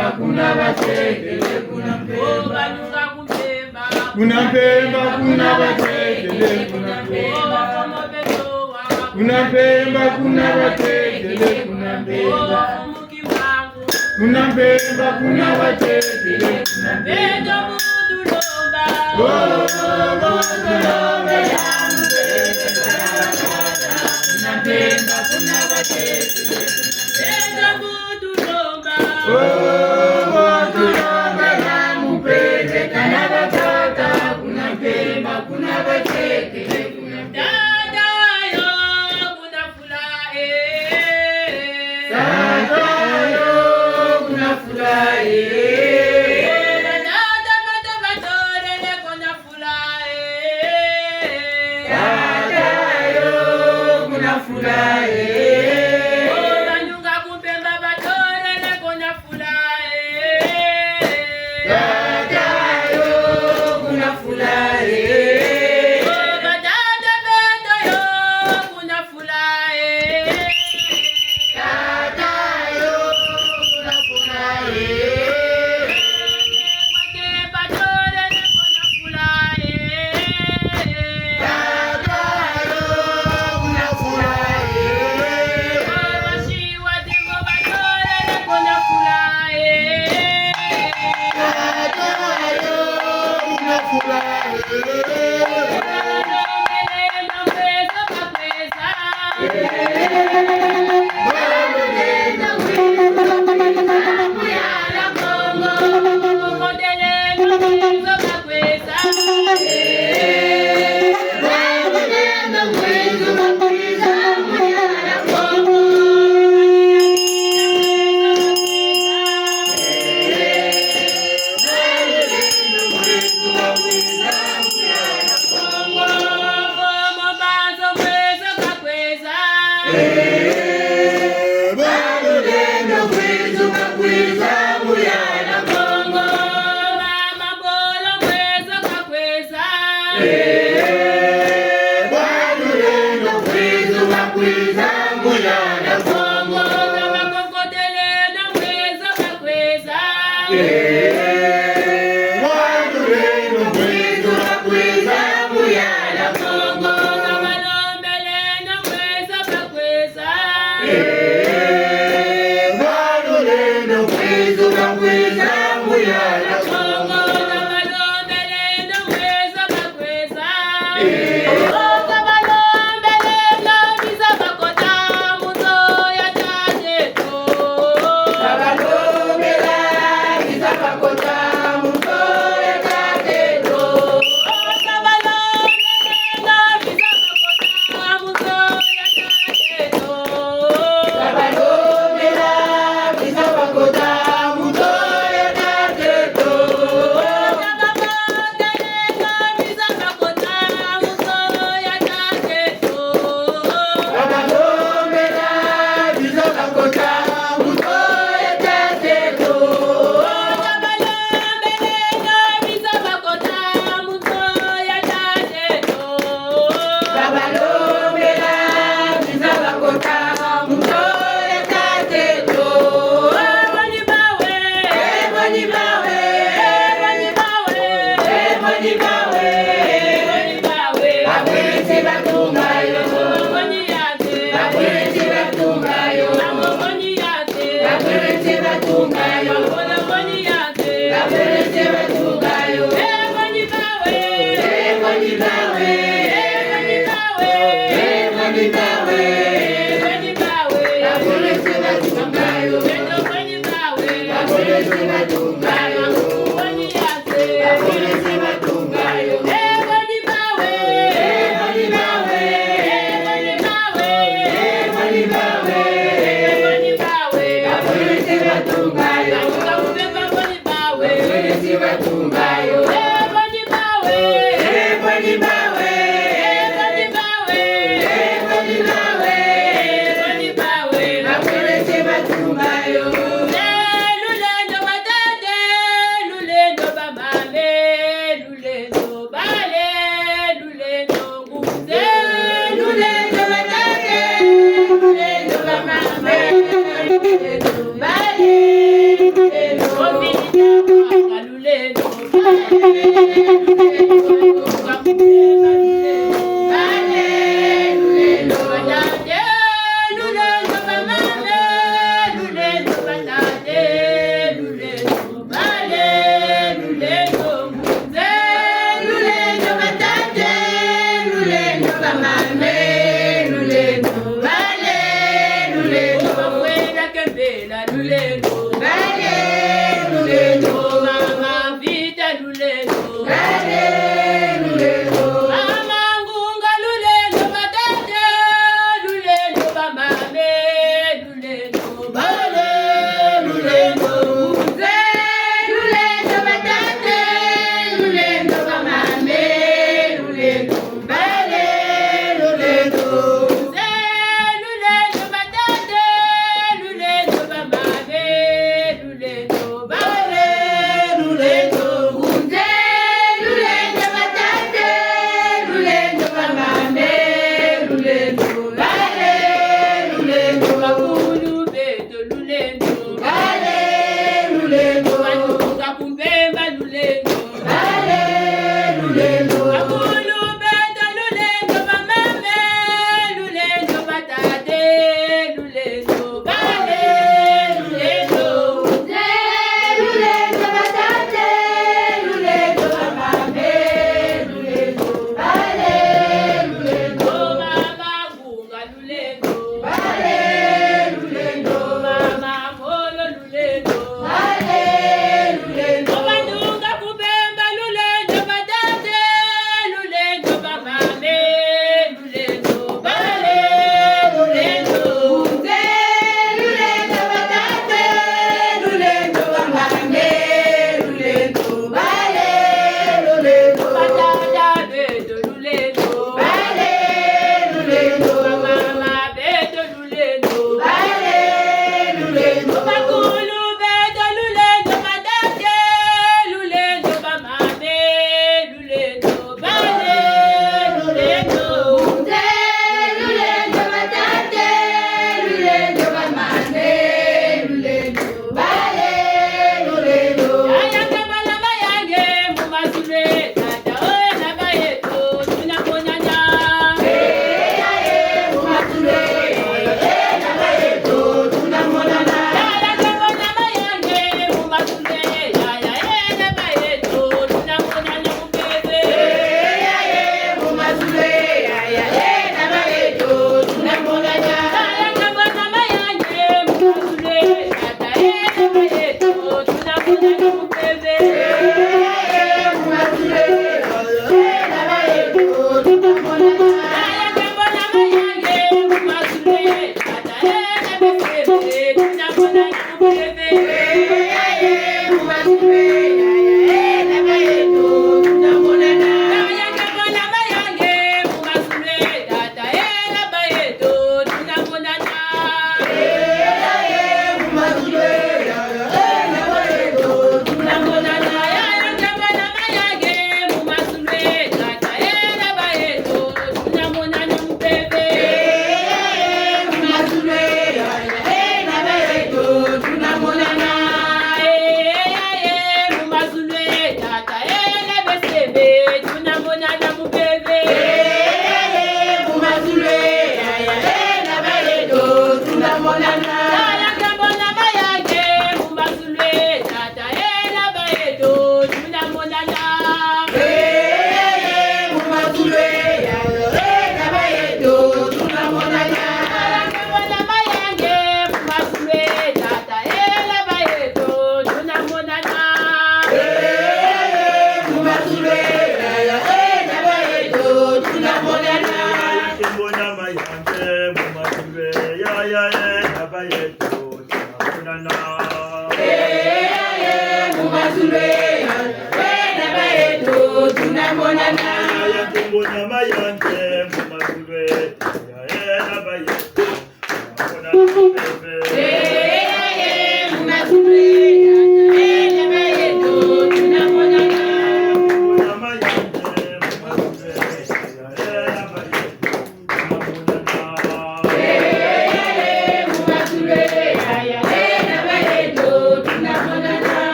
Mpemba kuna Basekele kuna Mpemba. Banyunga kumpemba. Kuna Mpemba kuna Basekele kuna Mpemba. Kuna Mpemba kuna Basekele kuna Mpemba. Kuna Mpemba kuna Basekele kuna Mpemba. Wadu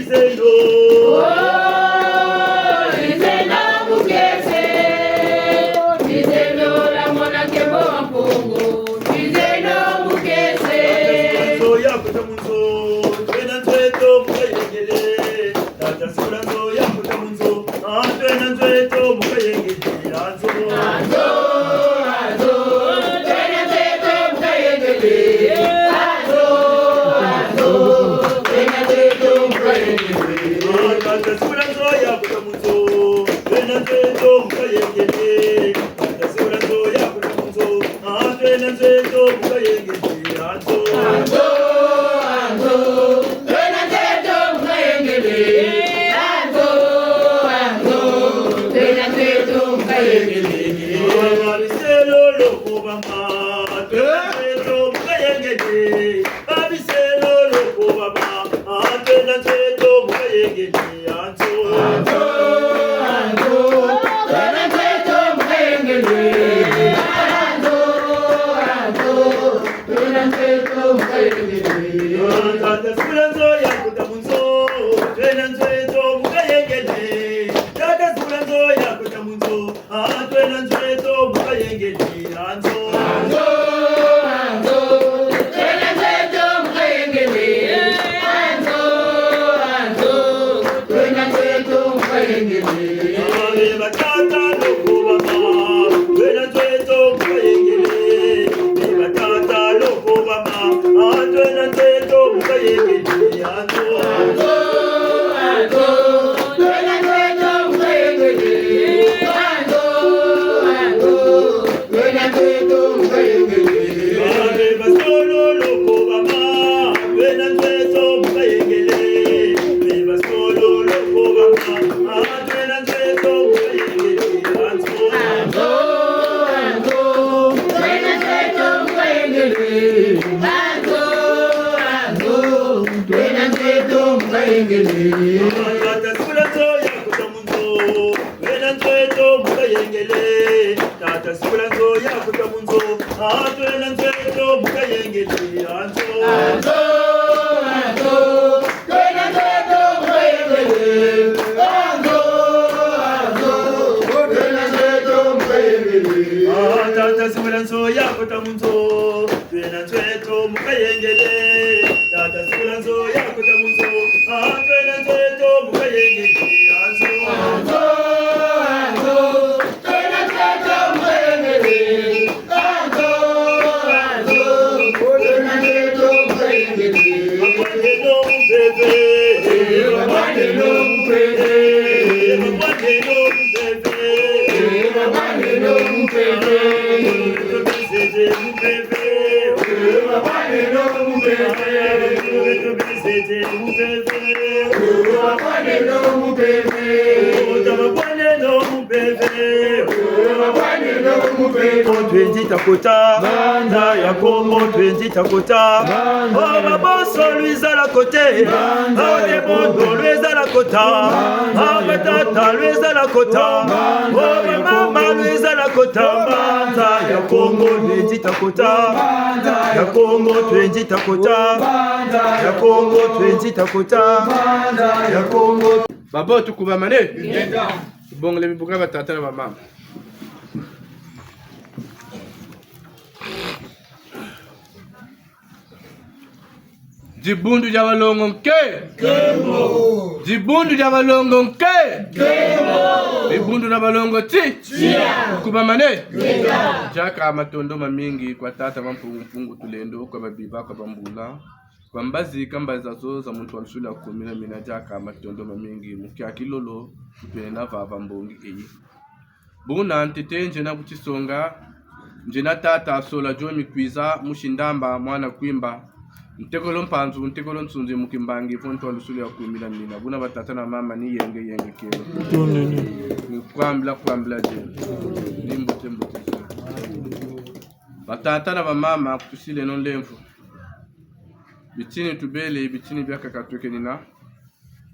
Bizeno Bizena mukese Bizeno la mona kebo mpungu Bizeno mukese Soya kutamunzo Twena tweto mukayengele Tata suranzo ya kutamunzo Twena tweto mukayengele Anzo Anzo Anzo Twena tweto mukayengele Anzo Anzo Twena tweto mukayengele Tata suranzo ya kutamunzo Twena tweto mukayengele Tata suranzo ya kutamunzo Twena tweto mukayengele Anzo Anzo Anzo Twena tweto mukayengele Anzo Anzo Twena tweto mukayengele Babiselo lokobama Twena tweto mukayengele Babiselo lokobama Twena tweto mukayengele Anzo Anzo Anzo Twena tweto mukayengele Anzo Anzo Twena tweto mukayengele Tata suranzo ya kutamunzo Twena tweto mukayengele Tata suranzo ya kutamunzo Twena tweto mukayengele Anzo Anzo Anzo Twena tweto mukayengele Anzo Anzo Twena tweto mukayengele Batata lokobama Twena tweto mukayengele Batata lokobama Twena tweto mukayengele Anzo Anzo Anzo Twena tweto mukayengele Anzo Anzo Twena tweto mukayengele Basolo lokobama Twena tweto mukayengele Basolo lokobama Twena tweto mukayengele Anzo Anzo Anzo Twena tweto mukayengele Anzo Anzo Twena tweto mukayengele Tata suranzo ya kutamunzo Twena tweto mukayengele Tata suranzo ya kutamunzo Twena tweto mukayengele Anzo Anzo Anzo Twena tweto mukayengele Anzo Anzo Twena tweto mukayengele Tata suranzo ya kutamunzo Twena tweto mukayengele Tata suranzo ya kutamunzo Twena tweto mukayengele Anzo Anzo Anzo Twena tweto mukayengele Anzo Anzo Twena tweto mukayengele Mabwaneno mbebe Mabwaneno mbebe Mabwaneno mbebe Mabwaneno mbebe Tubisete mbebe Mabwaneno mbebe Tubisete mbebe Mabwaneno mbebe Mabwaneno mbebe Mabwaneno mbebe Twenzi takota Banda ya Kongo twenzi takota Baboso luiza la kote Debondo luiza la kota Batata luiza la kota Mama luiza la kota Banda ya Kongo twenzi takota Ya Kongo twenzi takota Ya Kongo twenzi takota Ya Kongo Babo tukuba mane Bongole bibuka batata na mama Jibundu ja balongo nke Kemo Jibundu ja balongo nke Kemo Jibundu na balongo ti Chia Kuba mane Kega Jaka matondo mamingi kwa tata mpungu tulendo kwa babiba kwa bambula kwa mbazi kambaza zo za muntu walishula kumina mina jaka matondo mamingi mukia kilolo tupena vava mbongi eyi Buna ntete njena kuchisonga njena tata sola jomi kwiza mushindamba mwana kwimba Ntekolo mpanzu, ntekolo nsunzi mukimbangi fonto walusuli ya kumila nina Buna batata na mama ni yenge kero Kwambla je Limbote Batata na mama kutusile non lemfu Bitini tubele, bitini biaka katweke nina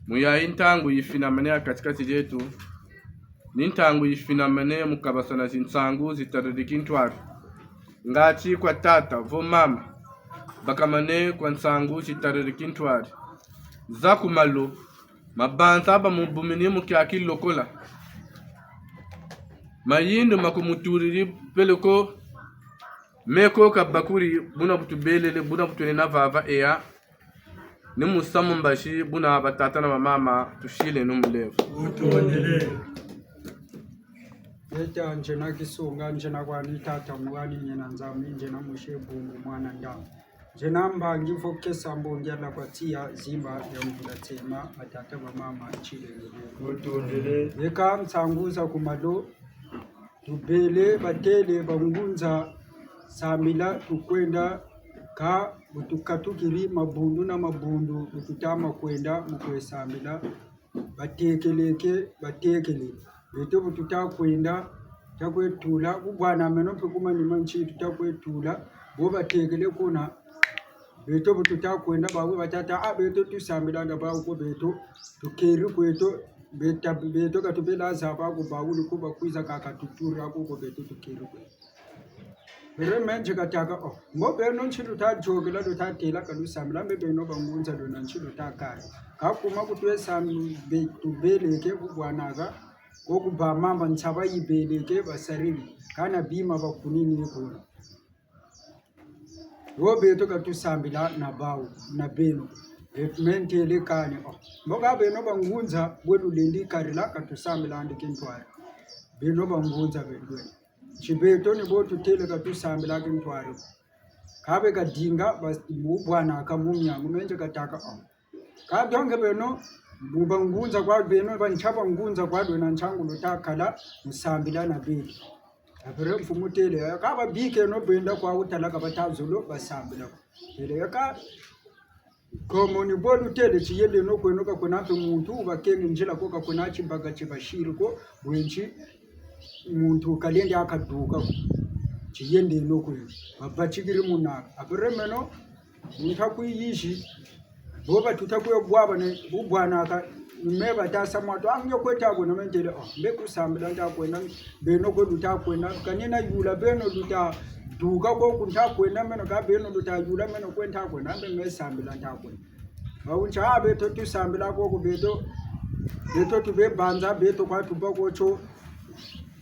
Muya intangu yifina manea katikati jetu Nintangu yifina manea mukabasana zinsangu zitaradikintwari Ngati kwa tata, vo mama Bakamane kwa nsangu zitaradikintwari Zaku malo Mabanta ba mubumini mukiaki lokola. Mayindu makumuturiri peleko meko kabakuri buna butubelele buna butunena vava eya ni musamu mbashi buna batata na mama tushile numulevu. Yeta njena kisunga njena kwani tata mwani njena nzami njena mushebu mwana ndamu. Njena mbangi foke sambo njela kwa tia zimba ya mvula tema atata wa mama chile nile. Yeka msanguza kumalo tubele batele bangunza samila tukwenda ka butukatukiri mabundu na mabundu bututama kwenda mukwe samila batekeleke beto bututa kwenda takwetula kubwana meno pekuma ni manchi tutakwetula bo batekele kuna beto bututa kwenda bawe batata beto tusamila ndaba ko beto tukeri kweto beto katubela zaba ko bawuli kuba kwiza kakatutura ko beto tukeri kweto bere menje kataka mo beno nchilu ta jogela do ta tela kalu samila me beno bangunza do nchilu ta kare ka kuma kutwe sami betu beleke kubwanaga ko kuba mama ntaba yibeleke basarili kana bima bakunini ko wo beto katusambila na bawo na beno mentele kane moga beno bangunza bwelu lendi karila katusambila ndikintwara beno bangunza bedwe chibeto ni botu tele katusambila kintwara kabe kadinga bwana akamumya ngumenje kataka ka donge beno bubangunza kwa beno banchapa ngunza kwa do na nchangu lutakala musambila na beti apere mfumutele akaba bike no benda kwa utalaka batazulo basambila ele yaka komo ni bolu tele chiyele no kwenoka kunape muntu bakenge njila koka kunachi mbaga chibashiri ko bwenchi muntu kalende akaduka chiyende no kwe babachigiri munaka apere meno mutakuyishi boba tutakuye bwaba ne bubwana ka meba tasa mwato amyo kweta bona mentele beku sambila ndakwena beno ko lutakwena kanina yula beno luta duga ko kuntakwena meno ka beno luta yula meno kwenta kwena mbe sambila ndakwena bawuncha beto tusambila ko beto tube banza beto kwa tubako cho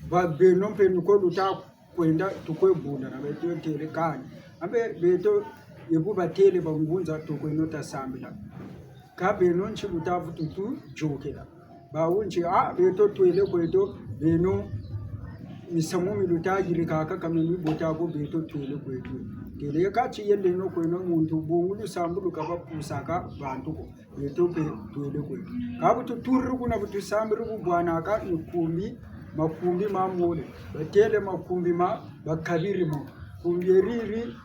ba beno penu ko luta kwenda tukwebunda na beto tele kani ambe beto yebu batele bangunza tukwenota sambila ka beno nchi butavu tutu jokela bawunchi beto twele kweto beno misamu milutagiri kaka kamemi botako beto twele kweto kele ka chiyende no kweno muntu bongulu sambulu kaba pusaka bantu ko beto pe twele kweto ka butu turru kuna butu sambiru bwana ka ikumi makumbi mamole batele makumbi ma bakabiri mo kumbieriri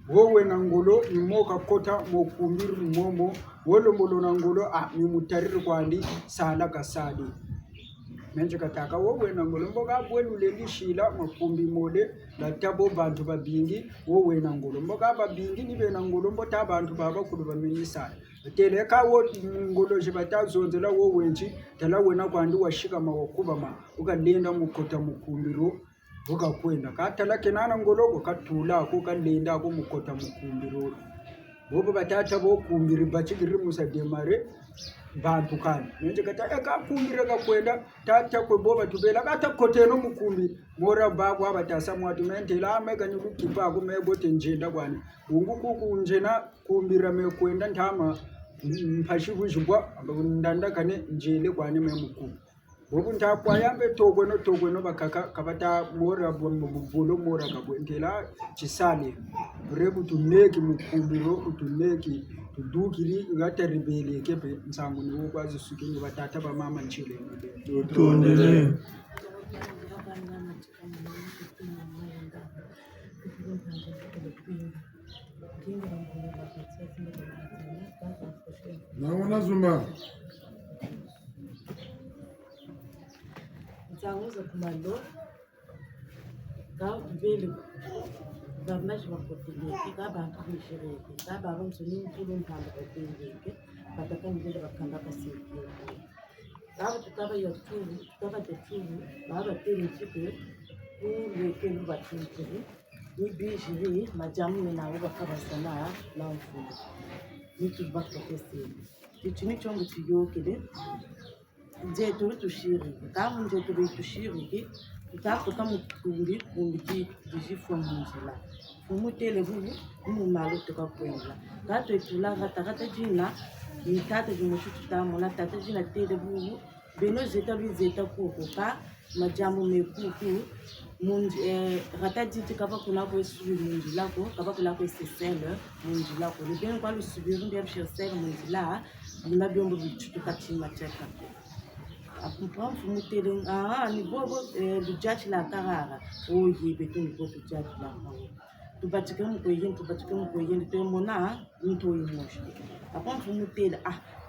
wowe na ngolo imoka kota mokumbiru momo wolo mbolo na ngolo ni mutariri kwandi sala kasadi menje kataka wowe na ngolo mboga bwelu lelishila makumbi mole la tabo bantu babingi wowe na ngolo mboga babingi nibe na ngolo mbota abantu baba kulu baminisana tele ka wo ngolo jibata zonzela wowe nchi tala wena kwandi washika mawakuba ma ukalenda mukota mukumbiro boka kwenda katala kenana ngoloko katula ko kalenda ko mukota mukumbiro bobo batata bo kumbiri bachigiri musa demare bantu kan nje kata ka kumbira ka kwenda tata ko boba tubela kata koteno mukumbi mora ba kwa batasa mwatu mentela amega ni kukipa ko mebote njenda kwani ungu kuku njena kumbira me kwenda ntama mpashi bujibwa ndanda kane njele kwani me mukumbi bobu ntakwa yambe togweno bakaka kabata mora bolo mora kabwentela chisale rebu tuneki mukumbiro utuneki tudukiri ngata rebele kepe nsangu ni ukwazi sukinyi batata ba mama nchile utondele naona zuma Nsanguza kumalo ka vele barnash bakoteleke ka bantu bishireke ka baba msuni mkulu mpanda koteleke bataka ngile bakanda kaseke ka tutaba yotubu tutaba tetubu baba tele chipe uleke lubatintiri ni bijiri majamu na uba kabasana la mfumo ni kibako keseli chini chongo tuyokele nzeto tushiriki kama nzeto tushiriki tutafuta mukundi kumbi jifwa munzila umutele bubu umumalo tukakwenda gato etula gata jina ni tata jimushutu tamona tata jina tele bubu beno zeta kukuka majamu mekuku gata jiti kapa kuna kwa subiri munzila ko kapa kuna kwa sesele munzila ko ni beno kwa lusubiri ndia bishesele munzila bina byombo bichutu katima cheka apupa mfumutele ni bobo lujachi la karara oye beto ni bobo lujachi la karara tubatike mkoyeni temona nto yimoshi apa mfumutele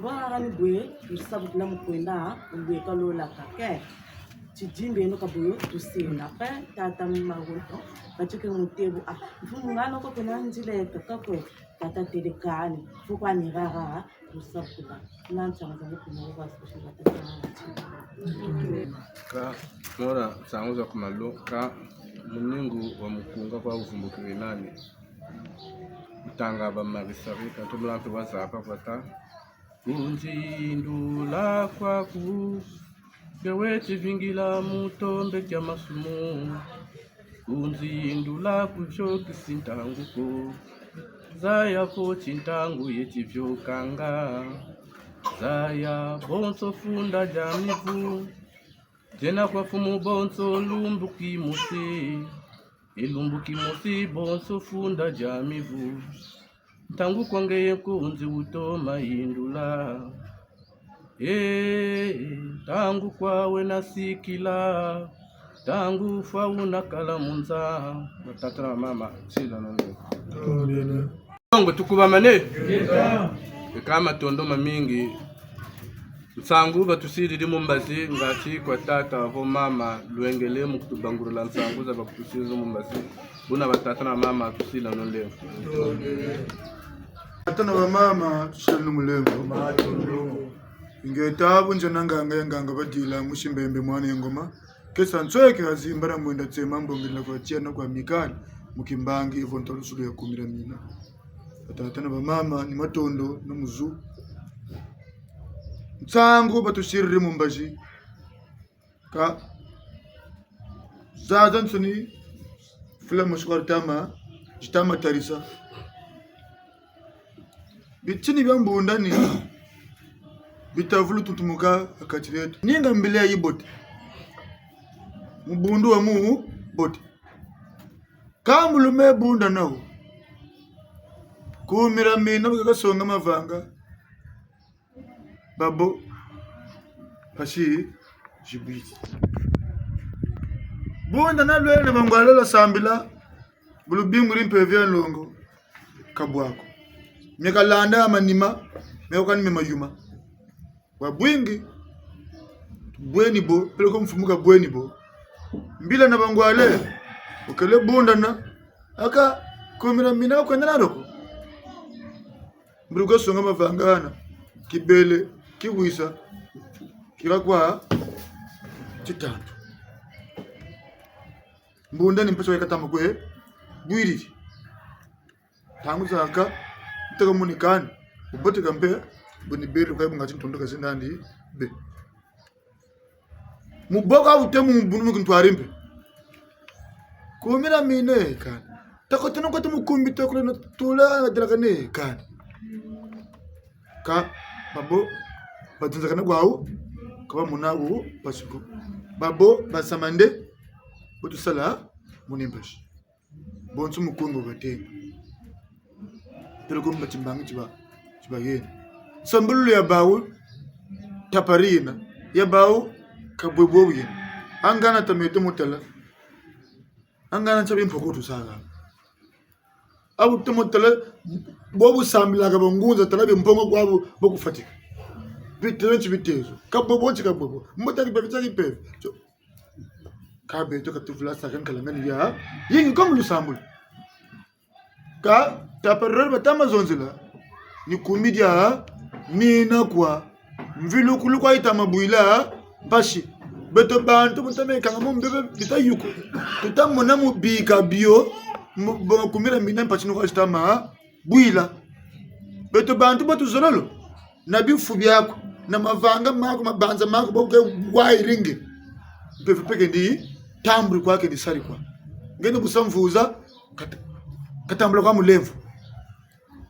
bora ni bwe tusabu kula mkwenda ubwe kalola kake chijimbe no kabuyo tusina pa tata magoto batike mutebo mfumu ngano ko pena njile kakakwe tata telekani fukwa ni rara tusabula nancha mazango kuno kwa special tata ka mora sanguza kumalo ka muningu wa mukunga kwa uvumbukire nani utanga ba marisari ka tumlampe wazapa kwata unjindula kwa ku geweti vingila mutombe kya masumu unjindula kucho kisintanguko zaya po chintangu yechivyo kanga zaya bonso funda jamivu jena kwa fumu bonso lumbuki musi ilumbuki musi bonso funda jamivu tangu kwangeye kunzi utoma indula tangu kwawe nasikila tangu fauna kala munza tata na mama sila nongo nongo tukubamane kama tondoma mingi nsangu batusiriri mumbazi ngati kwa tata vo mama luengele mukutubangurula nsangu za bakutusiriri mumbazi buna batata na mama tusila nonde tata na mama tusila numulembo ingetabu njananga badila mushimbembe mwana ngoma kesa ntsweke hazimbara mwenda tsema mbongela kwa chiana kwa mikali mukimbangi ivontolo sulu ya kumira mina tata na mama ni matondo na muzu nsangu batushirire mumbaji ka zaza nsuni fila mushkwar tama jitama tarisa bichini byambundani bitavulu tutumuka akatiretu ninga mbele ya ibote mubundu wa mu bote kamulume bunda nawo kumira mina bakasonga mavanga babo pashi jibiti bunda na lwele bangwalala sambila bulubingu limpevya longo kabwako mekalanda amanima mekani memayuma wabwingi bweni bo peleko mfumuka bweni bo mbila na bangwale ukele bunda na aka kumira mina kwenda naroko mburugo songa mavangana kibele kiwisa kirakwa chitantu mbunda ni mpesa yakatama kwe bwiri tangu zaka mtaka munikani ubote kampe boni bere kwa ngati ntondoka zindandi be muboka utemu mbunu mkintwarimbe kumira mine kan takoteno kwa tumukumbi tokole no tula drakane kan ka babo batunza kana kwao kwa munawo basuko babo basamande botusala munimbashi bonsu mukungu batenga telekom bachimbangi chiba yeni sambulu ya bawu taparina ya bawu kabwebwo yeni angana tameto mutala angana chabi mpokotu saga abu tumutala bobu sambila ka bangunza talabe mpongo kwabo bokufatika bitenchi bitezo kabwebwo chikabwebwo mutaki bebitaki pev kabe to katufula sakan kalangani ya yingi komlu sambulu ka taparira batama zonzila ni kumidia mina kwa mvilu kulukwa itamabuila bashi beto bantu mutame kangamo mbebe bitayuko tutamona mubika bio kumira mina mpachino kwa stama buila beto bantu batu zololo na bifu byako na mavanga mako mabanza mako boke wairingi mpeve peke ndi tamburi kwake ndi sari kwa ngene busamvuza katambula kwa mulemvu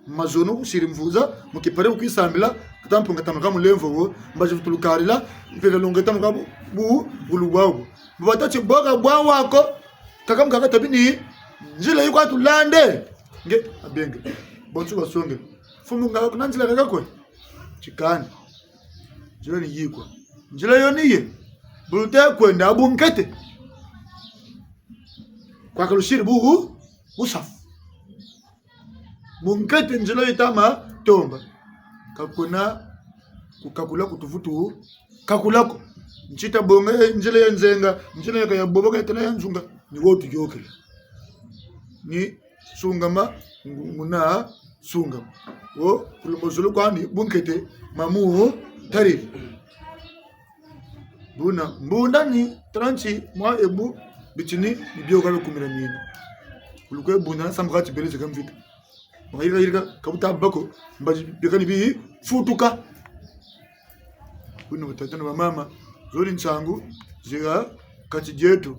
mazono usiri mvuza mukipare ukisambila katampunga tamaka mulemvu wo mbaje vitulukarila mpeve longeta mukabu buluwawo batache boga bwa wako kakamkaka tabini njila yuko atulande nge abenge bonsu basonge fumu ngaka kunanzila kakakwe chikani njila ni yikwa njila yoniye bulute kwenda bunkete kwa kalushiri busafu bunkete njila yitama tomba kakuna kukakula kutuvutu kakulako nchita bonga njila ya nzenga njila ya boboka tena ya nzunga ni wotu yokela ni sungama muna sungama wo kulumozulu kwani bunkete mamu tari buna mbunda ni tranchi mwa ebu bichini bibyoka bekumira mina kulukwe buna samgati beleze kamvita mwirika kabuta bako mbaji bekani bi futuka buna watatana wa mama zoli nsangu ziga kati jetu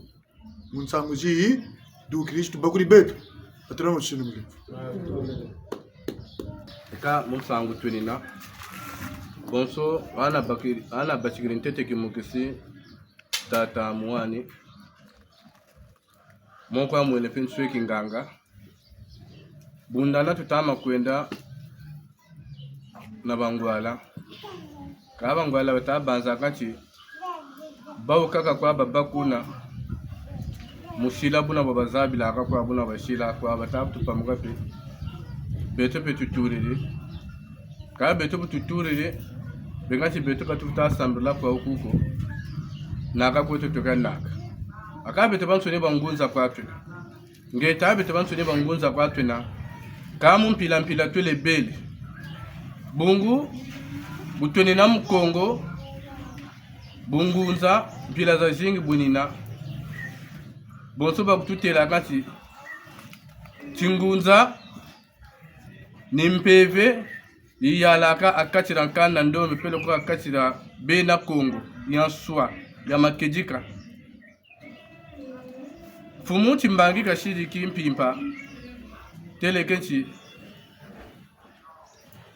munsangu zi du Kristo bakuri betu atana mushinu mule ka munsangu tunina bonso ana bachikiri ntete kimukisi tata muani moko amwele penswe kinganga bundana tutama kwenda na bangwala ka bangwala batabanza kati bawo kaka kwa babakuna mushila buna babazabila akakwa buna bashila kwa batatu pamugape beto tuturire ka beto tuturire bengati beto katuta sambula kwa ukuko naka kwetu tukanaka akabe tebansone bangunza kwatwe ngeta abe tebansone bangunza kwatwe na kamu mpila twele bele bungu butweni na mkongo bungunza mpila za jingi bunina bonso ba kututela kati tingunza ni mpeve iyalaka akatira nkanda ndo mepele kwa akatira bena kongo yanswa ya makejika fumuti mbangi kashiri kimpimpa telekenchi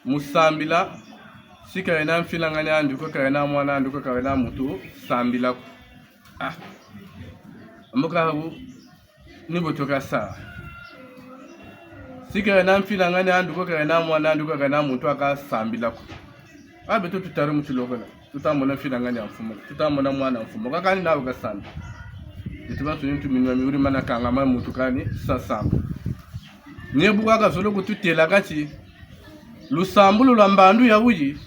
musambila sika ena mfilangani anduko kaena mwana anduko kaena mutu sambila amuka hu nibotoka saa sika ena mfilangani anduko kaena mwana anduko kaena mutu aka sambila ku abeto tutare mutulokona tutamona mfilangani amfumo tutamona mwana amfumo kakani nawe kasamba tuba tunintu minwa miuri mana kangama mutukani sasamba nebuka kazolo kututela kati lusambulu lwa mbandu ya uji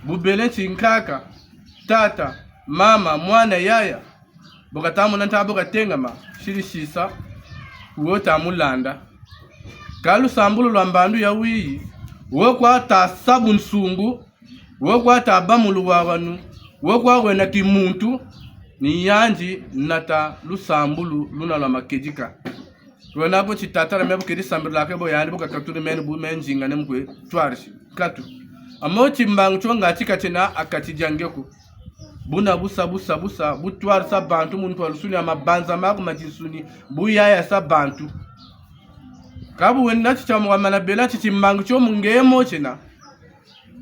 bubele chinkaka tata mama mwana yaya bokatamu nantabo katengama shiri shisa uota mulanda kalu sambulu lwa mbandu ya uji wokwa ta sabu nsungu wokwa ta bamulu wawanu wokwa wena kimuntu ni yanji nata lusambulu luna la makejika wena bo chitatara mebo kedi sambulu lake bo yandi bo kakaturi meni bu menjinga nemkwe twarshi katu amo chimbangu chonga chikachena akachijangeko buna busa butwar sa bantu muntu alusuni amabanza mako majisuni buyaya sa bantu kabu wenda chichamu amana bela chichimbangu chomu ngemo chena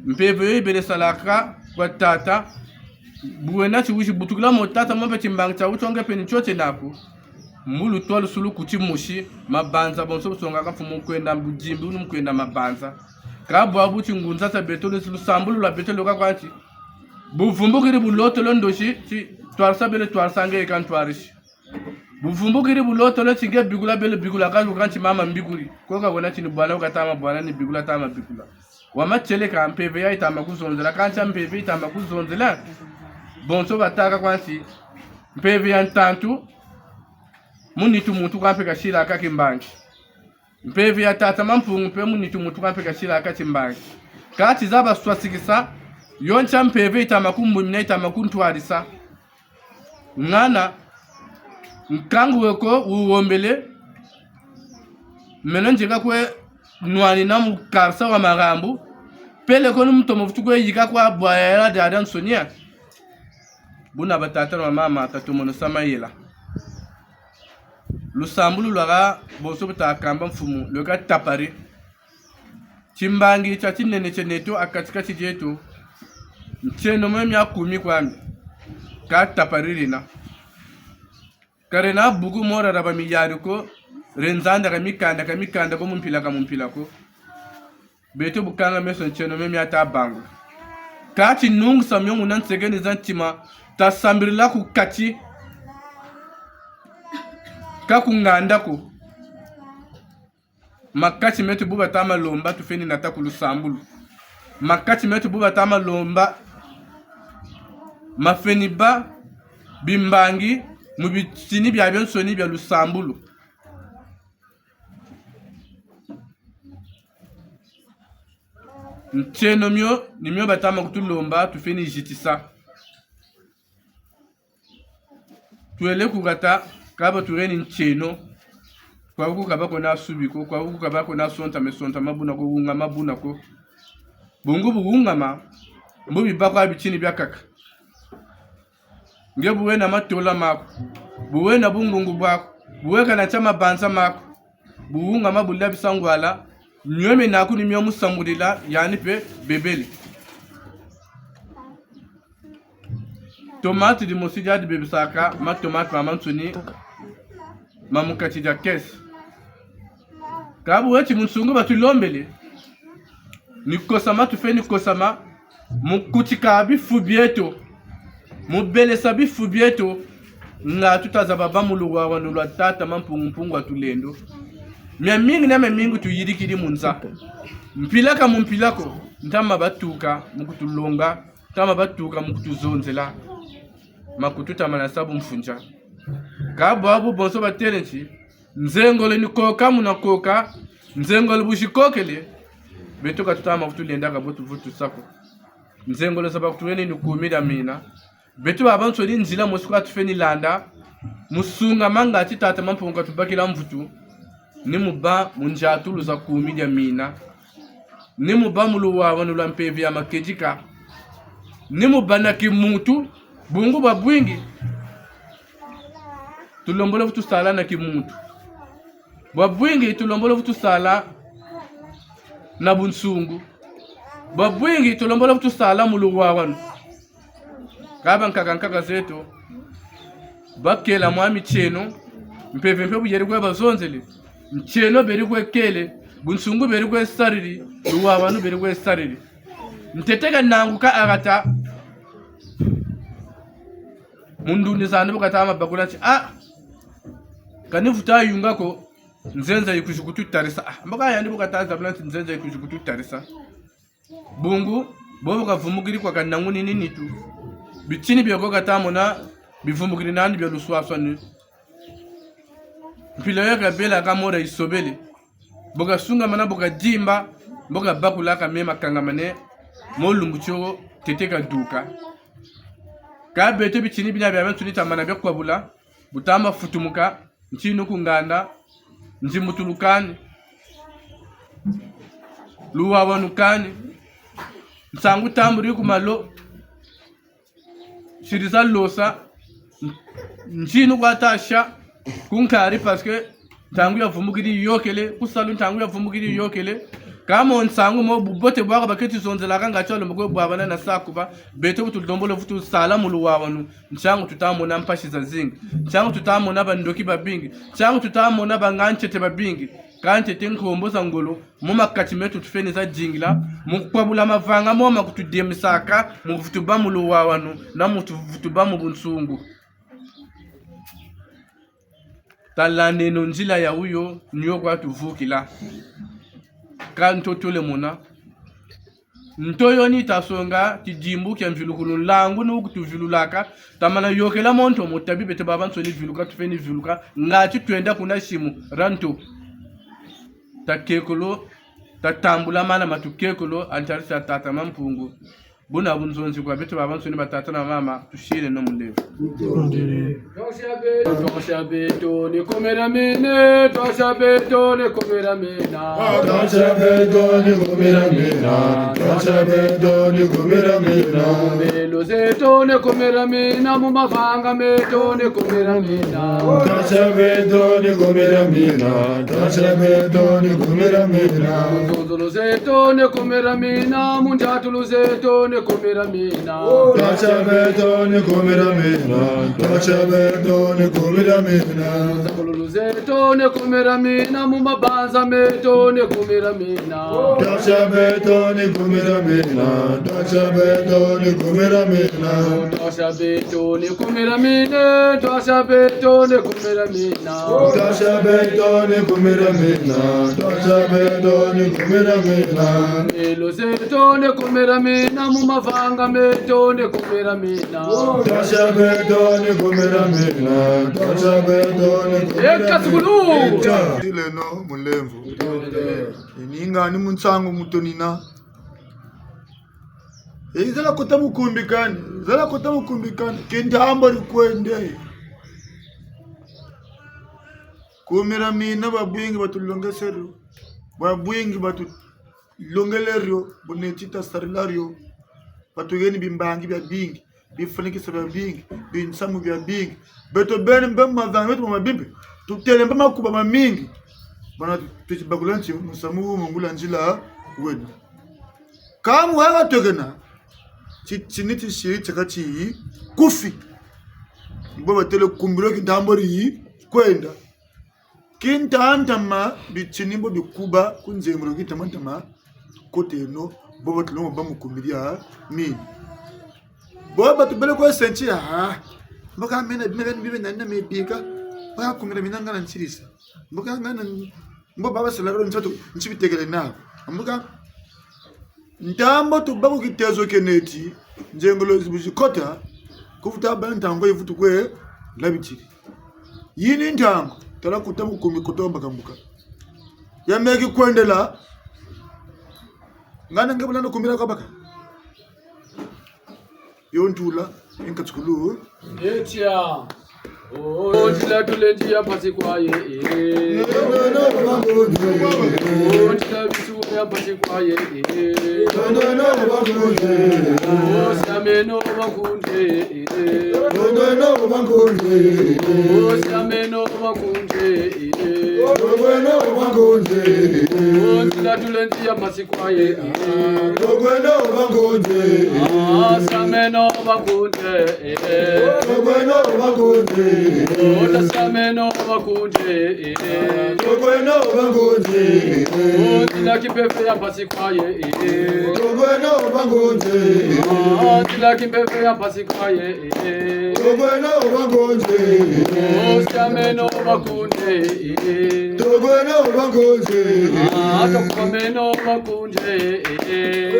mpeve ibele salaka kwa tata buwena chiwishi butukula motata mwempe chimbang cha uchonge peni choche naku mbulu tuwalu sulu kuchimushi mabanza bonso songa kafumu kwenda mbujimbi unu mkwenda mabanza kabu wabu chingunza sa betolo sulu sambulu la betolo kakwanchi buvumbukiri buloto londoshi tuwarsa bele tuwarsa nge ikan tuwarishi buvumbukiri buloto lo chinge bigula bele bigula kalu kanchi mama mbiguri koka wena chini bwana ukatama bwana ni bigula tama bigula wamachele ka mpeve ya itama kuzonzela kancha mpeve itama kuzonzela bonso bataka kwansi mpeve ya ntantu munitu muntu kampe kashira akakimbangi mpeve ya tata mampungu mpe munitu muntu kampe kashira akachimbangi kati zaba swasikisa yoncha mpeve itama kumbumina itama kuntwarisa ngana nkangu weko uwombele menonjeka kwe nwani na mukarsa wa magambu pele kono mtomo futukwe yika kwa bwaera dadan sonia buna batata na mama tatumono sama yela lusambulu lwaga boso bata kamba mfumu loka tapari chimbangi cha chinene cheneto akatikati jetu mcheno mwemi akumi kwami ka tapari rina karena bugu mora raba miyaruko renzanda kamikanda ko mumpila ko beto bukanga meso ncheno memi ata bangu kati nungu samyongu nansegeni zantima ta sambirila ku kati kaku nganda ko makati metu buba tama lomba tufeni nataku lusambulu makati metu buba tama lomba mafeni ba bimbangi mubitini bya byonsoni bya lusambulu ncheno myo nimyo batama kutulomba tufeni jitisa tuele kugata kaba tureni ncheno kwa huku kabako na subiko kwa huku kabako na sonta mabuna ko wunga mabuna ko bungu bunga ma mbubi bakwa bichini byakaka nge buwe na matola mako buwe na bungungu bwako buwe kana chama banza mako buunga mabula bisangwala nyome naku ni myo musangulila yani pe bebeli tomate di mosija di bebisaka ma tomate mamantuni mamukati ja kesi kabu wechi munsungu batulombele nikosama tufeni kosama mukutika bifubieto mubele sabi fubieto nga tutazaba bamuluwa wanulwa tata mampungu atulendo mia mingi na mia mingi tuyirikiri munza mpilaka mumpilako ntama batuka mukutulonga ntama batuka mukutuzonzela makututa manasabu mfunja kabo abu bonso batelenchi nzengole ni koka munakoka nzengole bushikokele betoka tutama kutulenda kabotu vutu sako nzengole saba kutuweni ni kumida mina betu babantu ni nzila musuka tufeni landa musunga manga titata mampunga tubakila mvutu ni muba munjatulu za kumida mina ni muba muluwa wanula mpevi ya makejika ni muba na kimutu bungu babwingi tulombole vutu sala na kimutu babwingi tulombole vutu sala na bunsungu babwingi tulombole vutu sala muluwa wanu kaba nkaka zetu bakela mwami cheno mpeve buyeri kwe bazonzele ncheno beri kwe kele bunsungu beri kwe sariri luwa wanu beri kwe sariri nteteka nanguka agata mundundi zanu bukata amabagula chi kanivuta yungako nzenza yikushukutu tarisa mbaka yandi bukata zablanti nzenza yikushukutu tarisa bungu bobo kavumugiri kwa kananguni nini tu bichini byako katamona bivumugiri nandi bya luswaswani mpilo yaka bela kamora isobele boga sunga mana boga jimba boga bakula kamema kangamane molungu choko teteka duka ka bete bichini bina bya bantu nitamana bya kwabula butamba futumuka nchinu kunganda njimutulukani luwa wanukani nsangu tamburi kumalo shiriza losa nchinu kwatasha kunkari paske ntangu ya vumugiri yokele kusalu ntangu ya vumugiri yokele kama nsangu mo bubote bwaka baketi zonzela kanga chalo mgo bwabana na sakuba beto butulombolo futu salamu luwawanu nchangu tutamona mpashi za zingi nchangu tutamona bandoki babingi nchangu tutamona banganchete babingi kante tenkomboza ngolo moma katimetu tufeni za jingila mukwabula mavanga moma kutudemisaka muvutuba muluwawanu na mutuvutuba mubunsungu talane no njila ya uyo niyo kwa tuvukila kanto tole mona ntoyo ni tasonga kijimbu kya mvilukulu langu no kutuvilulaka tamana yokela monto motabi bete babanso ni viluka tufeni viluka ngati twenda kuna shimu ranto takekolo tatambula mana matukekolo antarisa tata mampungu buna bunzonzi kwa betu babansu ni batata na mama tushire no mulevu tosha beto ni komera mene tosha beto ni komera mena tosha beto ni komera mena tosha beto ni komera mena melo zeto ni komera mena mu mavanga meto ni komera mena tosha beto ni komera mena tosha beto ni komera mena zonzolo zeto ni komera mena mu njatulu zeto ni komera mena tosha beto ni komera mena tosha beto ni komera mena zakolo zeto ni komera mena mu mabanza meto ni komera mena tosha beto ni komera mena tosha beto ni komera mena tosha beto ni komera mena tosha beto ni komera mena tosha beto ni komera mena tosha beto ni komera mena melo zeto ni komera mena mu mavanga meto ni komera mena tosha beto ni komera mena tosha beto ni komera mena ile no mulemvu ininga ni munsango mutonina izala kota mukumbikani zala kota mukumbikani kindamba likwende kumira mina babwingi batulongesero babwingi batulongelerio bonetita starilario batugeni bimbangi bya bingi bifanikisa bya bingi binsamu bya bingi beto bene mbamazana beto mabimbe tutele mbamakuba mamingi bana tuchibagulanchi musamu mungula njila wena kamu wanga togena chiniti shiri chakachi kufi mboba tele kumbiro kindambori kwenda kintantama bichinimbo bikuba kunzemuro kintamantama koteno boba tulongo bamukumiria mini boba tubele kwa senti mboka mena bibe nana mebika ba kumira minanga na nchirisa mboka ngana mbo baba selagro nchatu nchibitegele nawo mboka ntambo tubaku kitezo keneti njengolo zibujikota kufuta bantango yifutu kwe labichiri yini ntango tala kutamu kumikotomba kambuka yameki kwendela ngana ngebulana kumira kabaka yontula inkatskulu etia o tila tulendi ya pasi kwaye o tila bisu ya pasi kwaye o sameno bakunde o sameno bakunde o tila tulendi ya pasi kwaye sameno bakunde Ola sameno bakunde Togweno bangunde Tila kipepe ya pasi kwaye Togweno bangunde Tila kipepe ya pasi kwaye Togweno bangunde Sameno bakunde Togweno bangunde Tokwameno bakunde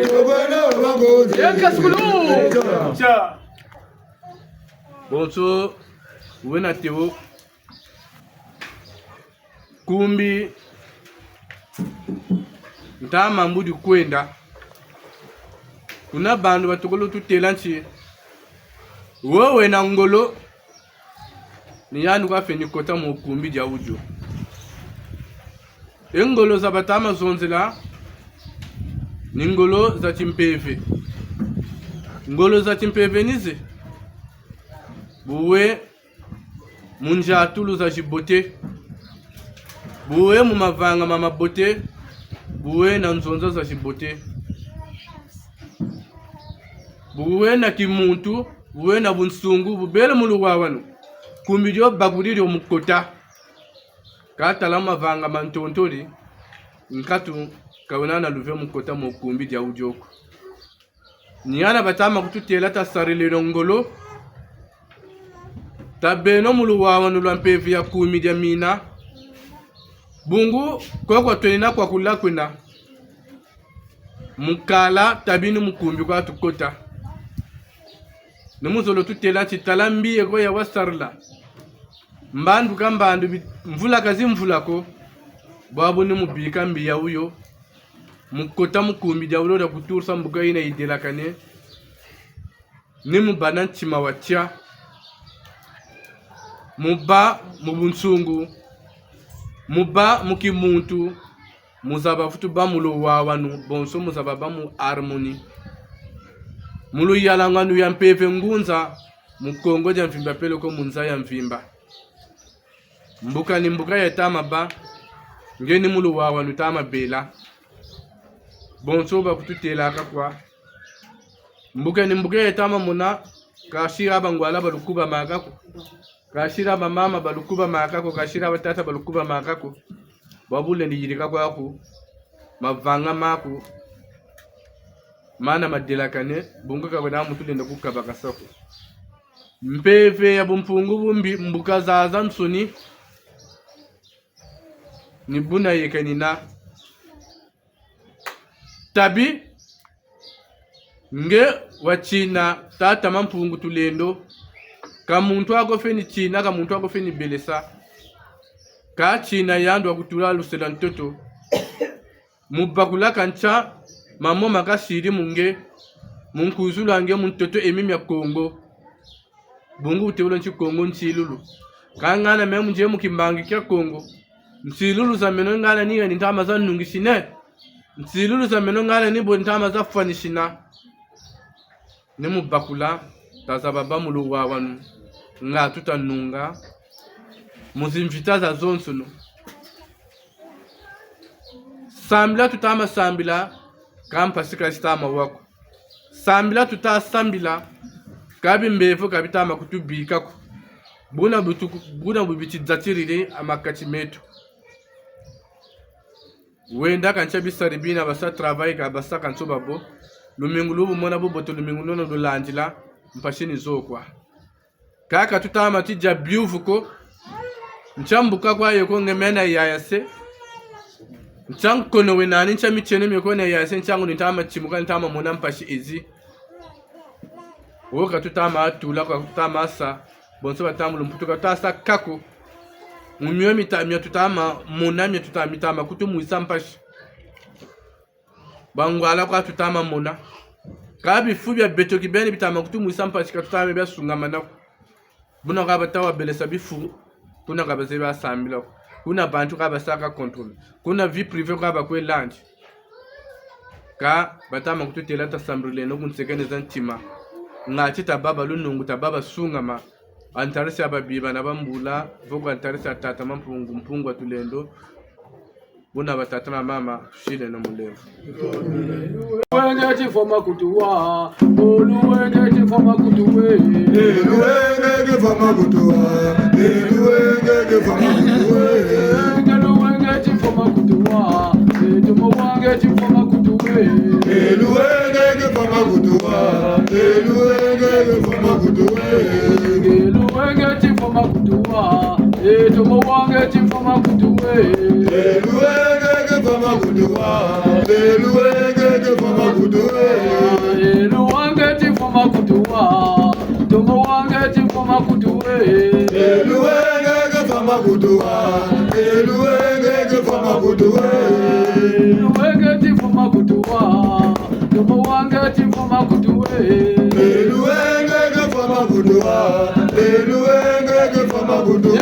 Togweno bangunde Yakasukulu Cha Bonso wena teo kumbi ntama mbudi kwenda kuna bandu batokolo tutelanchi wewe na ngolo ni yanu kwa feni kota mu kumbi ja ujo engolo za batama zonzela ni ngolo za chimpeve ngolo za chimpeve nize buwe munja tulu za jibote buwe mu mavanga mama bote buwe na nzonza za jibote buwe na kimuntu buwe na bunsungu bubele mulu wawanu kumbijo baguriri omukota katala mavanga mantontoli nkatu kawana na luve mukota mu kumbi ja ujoko nyana batama kututela tasarele ngolo tabeno mulu wawanu lwampevi ya kumi jamina bungu kwa twenina kwa kula kwina mukala tabini mukumbi kwa tukota nemuzolo tutela chitalambi kwa ya wasarla mbandu kambandu mvula kazi mvula ko babu ni mubika mbi ya uyo mukota mukumbi ja ulo da kutursa mbuga ina idela kane ni mubana nchima watia muba mubunsungu muba mukimuntu muzaba futu ba mulo wawanu bonso muzaba ba mu harmony mulu yalanganu ya mpepe ngunza mukongo ja mvimba pele ko munza ya mvimba mbuka ni mbuka ya tama ba ngeni mulu wawanu tama bela bonso ba kututela kwa mbuka ni mbuka ya tama muna kashira bangwala balukuba magako kashira mama balukuba makako kashira batata balukuba makako babule ndijirika kwako mavanga mako mana madelakane bunguka kwa mutu lenda kukaba kasako mpepe ya bumpungu bumbi mbuka zaza msuni nibuna yekanina tabi nge wachina tata mampungu tulendo ka muntu ako feni china ka muntu ako feni belesa ka china yandu akutula lusela ntoto mubakula kancha mamo makashiri munge munkuzulu ange muntoto emimi ya Kongo bungu utewulo nchi Kongo nchilulu kangana memu nje mukimbangi kya Kongo nchilulu za meno ngana niga nintama za nungishine nchilulu za meno ngana nibo nintama za fanishina ni mubakula taza baba mulu wawanu nga tutanunga muzimvita za zonsuno sambila tutama sambila kampa sika stama wako sambila tutasambila kabi mbefu kabitama kutubika ko buna bubiti zatirire amakati metu wenda kancha bisaribina basa travail ka basa kanso babo lumingulu mona boboto lumingulu no dolandila mpashini zokwa kaka tutama tija biuvuko nchambuka kwa yeko ngemena yayase nchankono wenani nchamichene mekona yayase nchangu nitama chimuka nitama mona mpashi ezi woka tutama atula kwa tutama sa bonso batamulu mputuka tasa kako mumyo mitamya tutama mona mya tutama mitama kutumuisa mpashi bangwala kwa tutama mona kabi fubya beto kibeni bitama kutumuisa mpashi katutama bya sungamana buna kaba tawa belesa bifu kuna kaba zeba sambila kuna bantu kaba saka control kuna vie privée kaba kwe lunch ka batama kututela ta sambrile no kunsekene zantima ngati tababa lunungu tababa sungama antarisa babiba na bambula vogo antarisa tata mpungu tulendo buna batata na mama shile no mulevu wenge chifoma kutuwa oluwenge chifoma kutuwe wenge chifoma kutuwa wenge chifoma kutuwe wenge chifoma kutuwa tumo wenge chifoma kutuwe wenge chifoma kutuwa wenge chifoma kutuwe wenge chifoma kutuwa tumo wenge chifoma kutuwe wenge chifoma kutuwa wenge chifoma kutuwe wenge chifoma kutuwa tumo wenge chifoma kutuwe wenge chifoma kutuwa wenge chifoma kutuwe wenge chifoma kutuwa tumo wenge chifoma kutuwe wenge chifoma kutuwa wenge chifoma kutuwe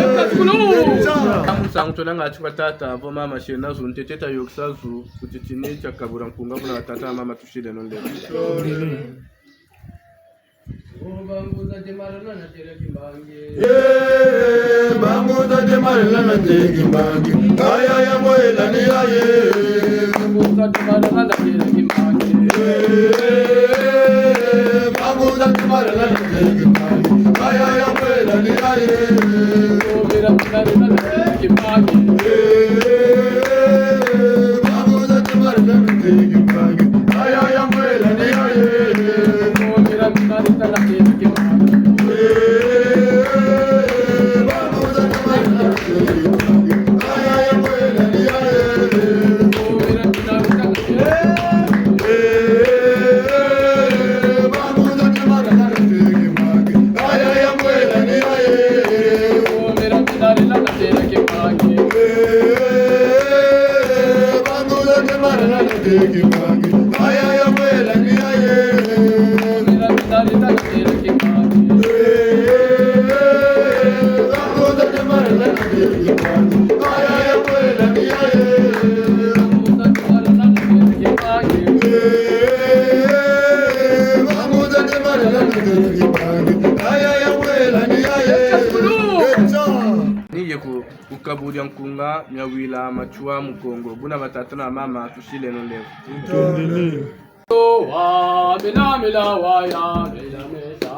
sangu tona ngati batata vo mama shena zu nteteta yoksazu kutitini cha kabura nkunga kuna batata mama tushile no leo banguza demarana na tele kimbange banguza demarana na tele kimbange aya ya moela ni aye banguza demarana na tele kimbange banguza demarana na tele kimbange aya ya moela ni aye mira demarana na tele kimbange banguza demarana na tele kimbange aya ya moela ni aye mira demarana na tele kimbange banguza demarana na tele kimbange aya ya moela ni aye mira demarana na banguza demarana na tele kimbange aya ya moela ni aye mira demarana na tele niye kukaburia nkunga nyawila machua mukongo buna batatu na mama tushile no leo wa mina wa ya mila mesa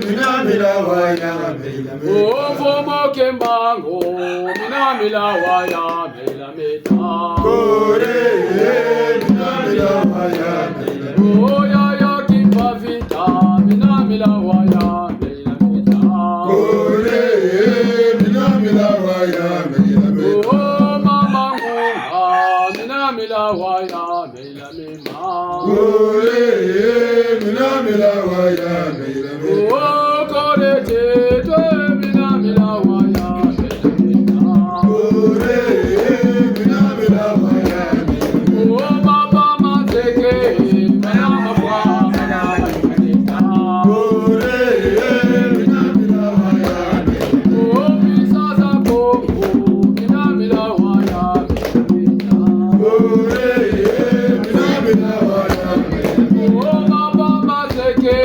Minamila waya mela mela. Fomo kembango minamila waya mela mela. Kore minamila waya mela mela. Oh ya kimba vita minamila waya mela mela. Kore minamila waya mela mela. Oh mama ngunga minamila waya mela mela. Kore minamila waya mela mela. Oh kore te minamila waya mela mela. Kore minamila waya mela mela. Oh baba mateke mama kwa mama mela. Kore minamila waya mela mela. Oh bisaza kongo minamila waya mela mela. Kore minamila waya mela mela. Oh baba mateke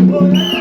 Thank you.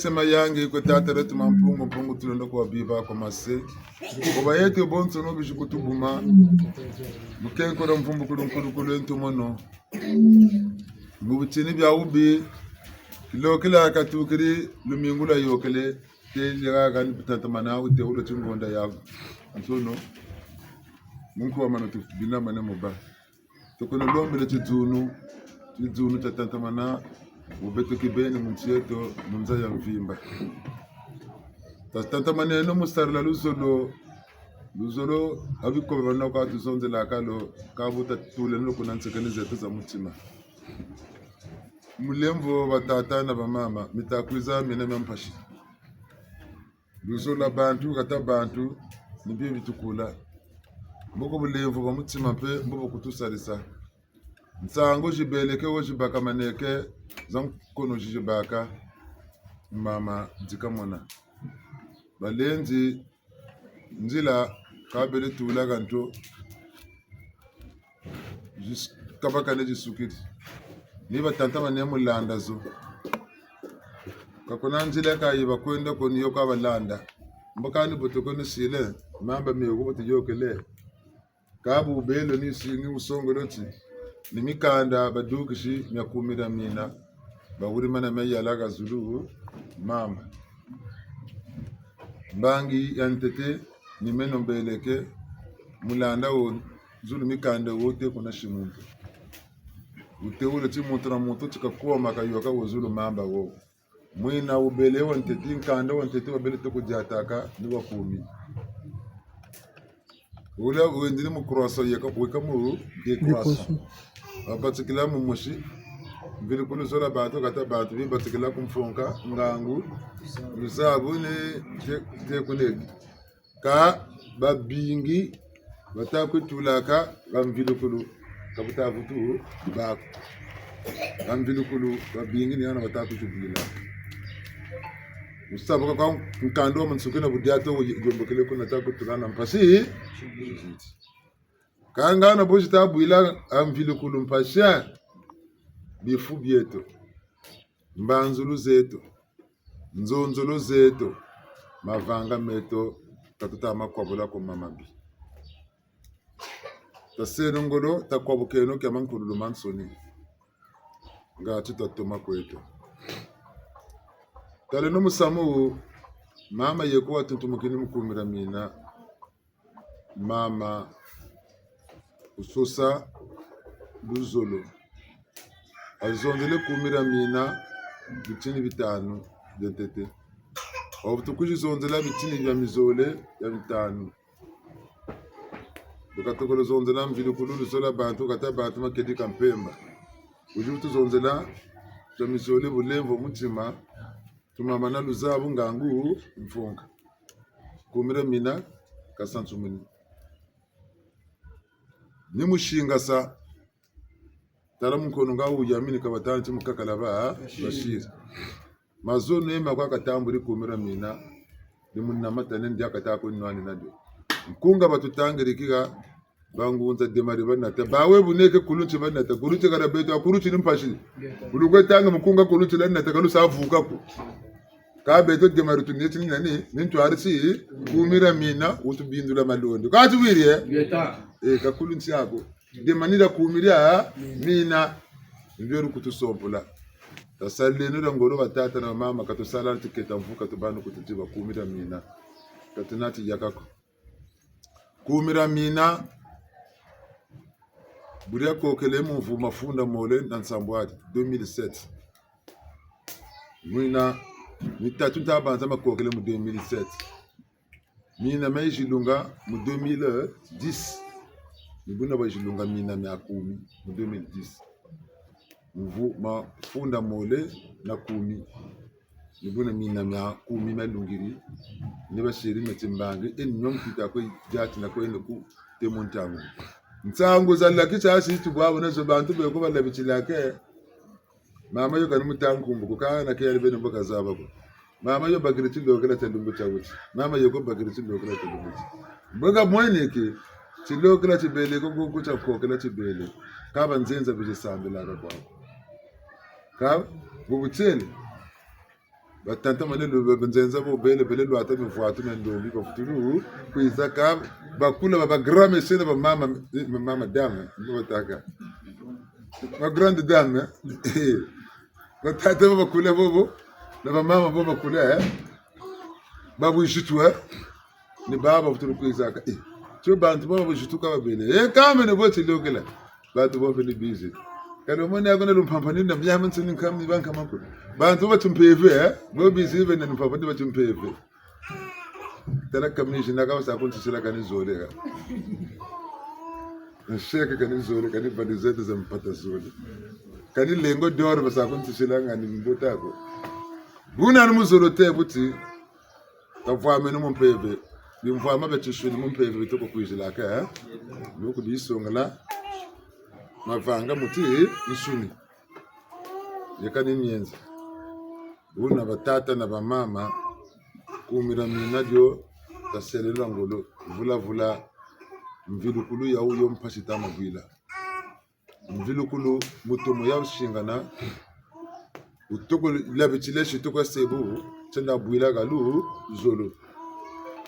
Sema yangi ko tatare tuma mpungu tulondo ko biba ko masse ko bayete bonso no bishu kutubuma muken ko mfumbu ko ntu mono ngubutini bya ubi kilo kila katukiri lumingula yokele te jaga kan tatamana ute ulo tungonda ya antono mungu wa manotu bina mane moba to kono lombe le tuzunu tatamana ubeto kibeni mumsieto munza ya mvimba tata maneno mustarla luzolo abiko bana kwa tuzonze la kalo kabuta tule no kunansekanize tuza mutima mulemvo batata na bamama mitakwiza mina mempashi luzolo bantu kata bantu nibi bitukula mboko bulemvo ba mutima pe mboko kutusalisa nsango jibeleke wo jibaka maneke zan kono jibaka mama ndikamona balenzi nzila kabele tula ganto jis kabaka ne jisukiti ni batanta bane mulanda zo kakona nzila ka yiba kwenda ko niyo ka balanda mbakani botoko ni sile mamba mego botiyokele kabu belo ni singi usongoloti ni mikanda badukishi myakumira mina bawuri mana meyalaga zulu mama bangi yantete ni meno mbeleke mulanda o zulu mikanda wote kuna shimuntu uteule timuntu na muntu tikakuwa makayoka wo zulu mamba wo mwina ubele wantete nkanda wantete wabele tokujataka ni wakumi ule wendini mukroso yeka weka mu de croissant abatikila mu mushi vile kuno sola bato kata bato bi batikila kumfonka ngangu lusabu ne te kunegi ka babingi batakutulaka bamvile kuno kabuta vutu bako amvilukulu babingi ni ana watatu tubila Mustafa kwa mkando msukuna budiato gombokele kuna tako tulana mpasi kanga na bosi tabu ila amvilukulu mpasha bifu bieto mbanzulu zetu nzonzolo zetu mavanga meto tatuta makwabula ko mamabi tasenongolo takwabukeno kya mankulu mansoni ngati tatoma kwetu tale no musamu mama yeko watuntumukini mukumira mina mama usosa luzolo azondele kumira mina bitini bitanu dentete obutukuji zonzela bitini bya mizole ya bitanu bukatokolo zonzela mvili kululu sola bantu kata bantu makedi kampemba ujutu zonzela bya mizole bulemvo mutima tumama na luzabu ngangu mfunga kumira mina kasansumuni ni mushinga sa tara mukono nga ujamini kabatanti mukakalaba bashira mazono ema kwa katamburi kumira mina limunna matane ndi akatako nwani nado mkunga batutangirikiga bangunza demari banata bawe buneke kulunti banata kulunti kana beto akuruti nimpashi bulugwe tanga mkunga kulunti lanata kalu savuka ku ka beto demari tuneti nani nintu arisi kumira mina utubindula malondo kati wiri ka kulunti yako demanira kumiria mina ndio kutusompola tasaleno ngoro batata na mama katusala tiketa mvuka tubano kututiba kumira mina katunati yakako kumira mina buria kokele muvu mafunda mole na nsambwati 2007 mina mitatu ntabanza makokele mu 2007 mina maijilunga mu 2010 nibuna bajilunga mina myakumi mu 2010 mvu mafunda mole na kumi nibuna mina myakumi malungiri nibashiri metimbange enyom kitako jati na kwenda ku temontango nsango zalaki chasi tubabo nazo bantu beko balabikilake mama yo kan mutankumbu ko kana ke yalbe mboka zabako mama yo bagiriti lokela tandumbu chawuti mama yo ko bagiriti lokela tandumbu mboga mweneke tilokela tibele ko kucha kokela tibele kaba nzenza bijisambela kwako ka bubutele batanta manelo benzenza bo bele lwata mvuatu na ndombi ko futuru kuizaka bakula baba grame sena ba mama dame bataka ma grande dame batata bakula bobo na ba mama bo bakula babu ishitwa ni baba futuru kuizaka tu bantu bo bishituka babele kama ne boti lokela bantu bo fini busy kalo mone akona lumphampani na myama nsini nkamni banka makulu bantu batumpeve bo busy bene lumphampani batumpeve tala kamnishi nakawasa kuntisila kanizoleka nsheke kanizole kanibalizete zampata zole kani lengo doro basa kuntisila ngani mbotako buna numuzolote buti kavame numumpeve bimvama betishuli mumpeve bitoko kwijila ka nuko bisongala mavanga muti isuni yakani nyenza una batata na bamama kumira mina dio taselela ngolo vula mvilukulu ya uyo mpashita mavila mvilukulu mutomo ya ushingana utoko labitile shitoko sebu tenda buila galu zolo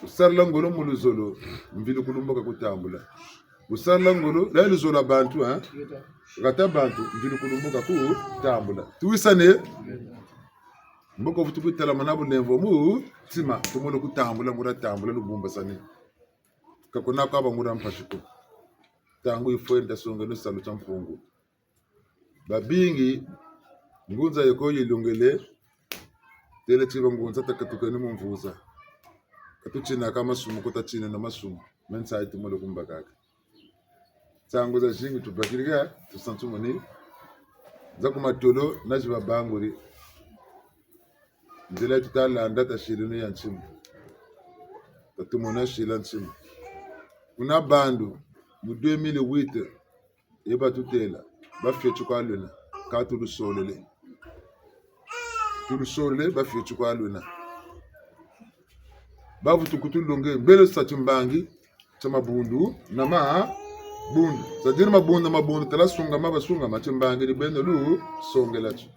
usarla ngolo mulu zolo mvilukulu mboka kutambula usarla ngolo la zolo abantu gata bantu mvilukulu mboka kutambula tuwisane mboko futubitala manabu nemvo mu tima tumulo kutambula ngura tambula lubumba sane kakona kwa bangura mpashiko tangu ifuenda songa no salu chamfungu babingi ngunza yeko yilungele tele chiba ngunza takatukani mumvuza katuchina kama sumu kota china na masumu mensa itumulo kumbakaka tangu za jingi tubakiriga tusantumani za kumatolo najiba banguri ndela tutala ndata shirinu ya nchimu tatumona shila nchimu kuna bandu mu 2008 yeba tutela bafechu kwa luna ka tulu solele ba fichu kwa luna bavu tukutulunge mbele sa chimbangi cha mabundu na bundu sadiri mabundu tala sunga mabasunga machimbangi ni beno lu songela chu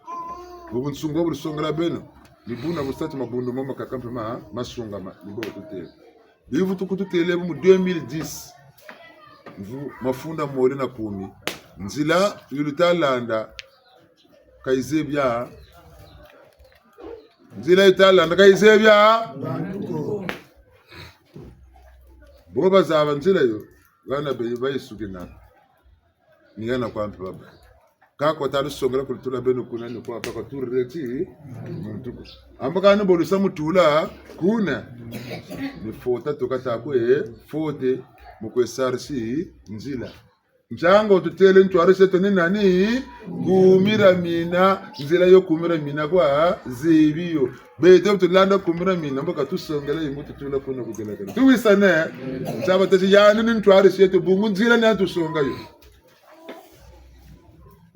bubu sunga bulu songela beno ni buna busati mabundu mama kakampe masunga ni bo tutele bivu tukututele mu 2010 mafunda mori na 10 nzila yulutalanda kaizebya nzila italanda kaizebya bo bazaba nzila yo bana bayisuke na niyana kwa mpaba kako talu songera kulitula beno kuna ni kwa paka turreti muntuko ambaka ni bolusa mutula kuna ni fota tokata kwe fote mukwe sarsi nzila Njango tutele ntware seto ni nani kumira mina nzila yo kumira mina kwa zebiyo bete tulanda kumira mina mboka tusongela imbuto tula kuna kugelagala tuwisane nzaba tati yani ni ntware seto bungu nzila ni atusonga yo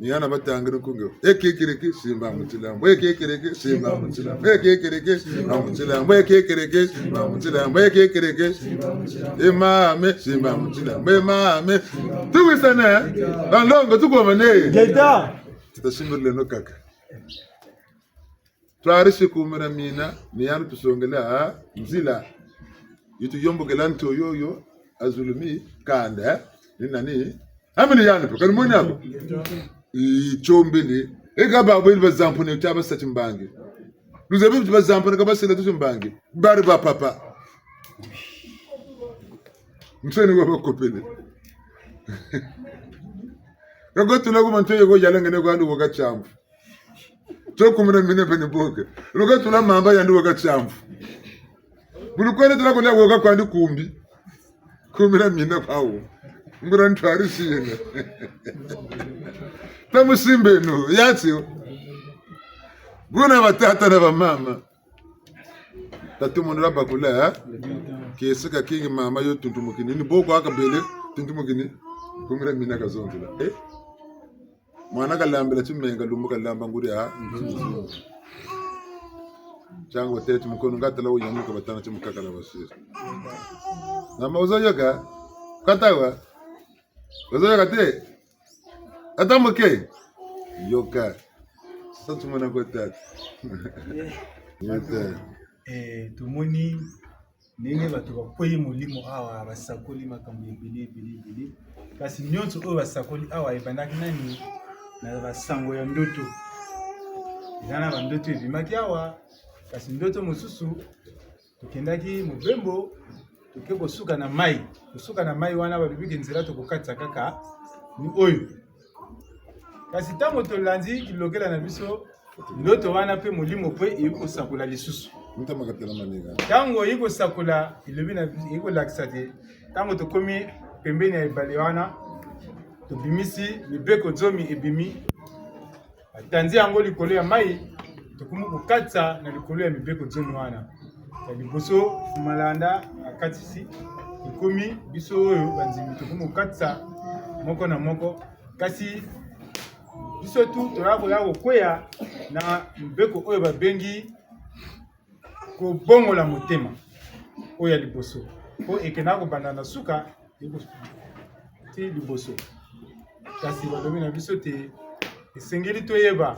niyana batangire kungo ekekereke simba mutilambo ekekereke simba mutilambo ekekereke simba mutilambo ekekereke simba mutilambo ekekereke emame simba mutilambo emame tuwisana bandongo tukomane Jeda tutashimile no kaka twarishi kumira mina niyana tusongela nzila yitu yombo gelanto yoyo azulumi kanda ni nani amini yana kan moni hapo ichombele egaba bweli bazampone cyaba satimbange luzabe bazampone kaba sela tumbange bari ba papa mtseni go bakopele Rogotu lagu mantoye go yalanga ne go andu woga chamfu to kumira mine bene boke rogotu la mamba yandu woga chamfu bulukwele tula ko woga kwandi kumira mine pawo ngura ntwari siyene Tamusimbe no yatio Buna batata na bamama Tatu monura bakula Kesika kingi mama yo tuntumukini ni boko akabele tuntumukini kumira mina kazondula Mwana kalambela chimenga lumbuka lamba nguri Chango tetu mkono ngatala uyamuka batana chimukaka na basisi Nama uzoyoka Katawa Uzoyoka te Atamuke yoka sasa tumona kwa tatu tumoni nenge bato bakoyi molimo awa basakoli makambo ebele kasi nyonso oyo basakoli awa ebandaki nani na basango ya ndoto eza na bandoto ebimaki awa kasi ndoto mosusu tokendaki mobembo toke kosuka na mai wana babibiki nzela tokokatisa kaka ni oyo kasi tango tolandi kilokela na biso ndoto wana pe molimo pe ekosakola lisusu mtamakatela maniga tango ekosakola ilobi na ekolakisa te tango tokomi pembeni ya ebale wana tobimisi mibeko zomi ebimi atandi yango likolo ya mai tokomi kokatisa na likolo ya mibeko zomi wana ya liboso malanda akatisi ekomi biso oyo banzimi tokomi kokatisa moko na moko kasi biso tu toya kokwea na mbeko oyo babengi kobongola motema oyo ya liboso po ekenda kobanda na suka ti liboso kasi balobi na biso te esengeli toyeba